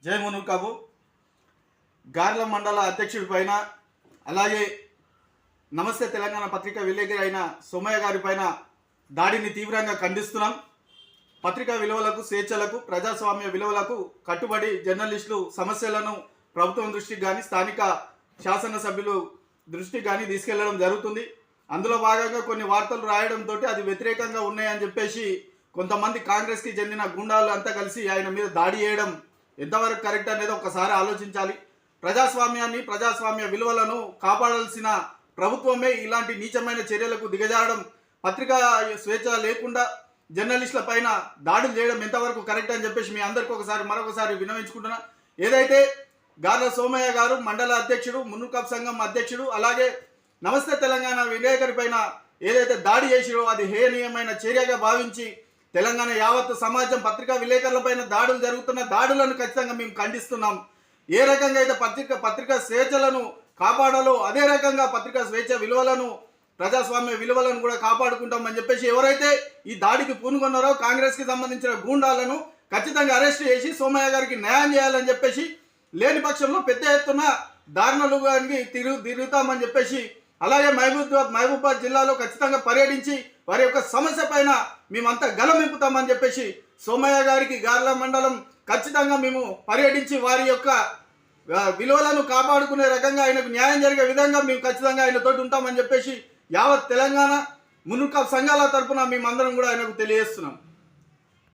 జై మునుకాబు గార్ల మండల అధ్యక్షుడి పైన అలాగే నమస్తే తెలంగాణ పత్రికా విలేకరి అయిన సోమయ్య గారి పైన దాడిని తీవ్రంగా ఖండిస్తున్నాం. పత్రికా విలువలకు, స్వేచ్ఛలకు, ప్రజాస్వామ్య విలువలకు కట్టుబడి జర్నలిస్టులు సమస్యలను ప్రభుత్వం దృష్టికి కానీ స్థానిక శాసనసభ్యులు దృష్టికి కానీ తీసుకెళ్లడం జరుగుతుంది. అందులో భాగంగా కొన్ని వార్తలు రాయడంతో అది వ్యతిరేకంగా ఉన్నాయని చెప్పేసి కొంతమంది కాంగ్రెస్కి చెందిన గుండాలు అంతా కలిసి ఆయన మీద దాడి చేయడం ఎంతవరకు కరెక్ట్ అనేది ఒకసారి ఆలోచించాలి. ప్రజాస్వామ్యాన్ని, ప్రజాస్వామ్య విలువలను కాపాడాల్సిన ప్రభుత్వమే ఇలాంటి నీచమైన చర్యలకు దిగజారడం, పత్రికా స్వేచ్ఛ లేకుండా జర్నలిస్టుల పైన దాడులు చేయడం ఎంతవరకు కరెక్ట్ అని చెప్పేసి మీ అందరికీ మరొకసారి విన్నవించుకుంటున్నా. ఏదైతే గార్ల సోమయ్య గారు మండల అధ్యక్షుడు, మున్నుకాపు సంఘం అధ్యక్షుడు, అలాగే నమస్తే తెలంగాణ విలేకరి పైన ఏదైతే దాడి చేసిరో అది హేయనీయమైన చర్యగా భావించి తెలంగాణ యావత్ సమాజం పత్రికా విలేకరుల పైన దాడులు జరుగుతున్న దాడులను ఖచ్చితంగా మేము ఖండిస్తున్నాం. ఏ రకంగా అయితే పత్రికా స్వేచ్ఛలను కాపాడాలో అదే రకంగా పత్రికా స్వేచ్ఛ విలువలను, ప్రజాస్వామ్య విలువలను కూడా కాపాడుకుంటామని చెప్పేసి ఎవరైతే ఈ దాడికి పూనుకున్నారో కాంగ్రెస్కి సంబంధించిన గూండాలను ఖచ్చితంగా అరెస్ట్ చేసి సోమయ్య గారికి న్యాయం చేయాలని చెప్పేసి, లేని పక్షంలో పెద్ద ఎత్తున దారుణాలుగానికి తిరుగుతామని చెప్పేసి, అలాగే మహబూబాబాద్ జిల్లాలో ఖచ్చితంగా పర్యటించి వారి యొక్క సమస్య పైన మేమంతా గలమింపుతామని చెప్పేసి సోమయ్య గారికి గార్ల మండలం ఖచ్చితంగా మేము పర్యటించి వారి యొక్క విలువలను కాపాడుకునే రకంగా ఆయనకు న్యాయం జరిగే విధంగా మేము ఖచ్చితంగా ఆయనతోటి ఉంటామని చెప్పేసి యావత్ తెలంగాణ మునుకాపు సంఘాల తరఫున మేమందరం కూడా ఆయనకు తెలియజేస్తున్నాం.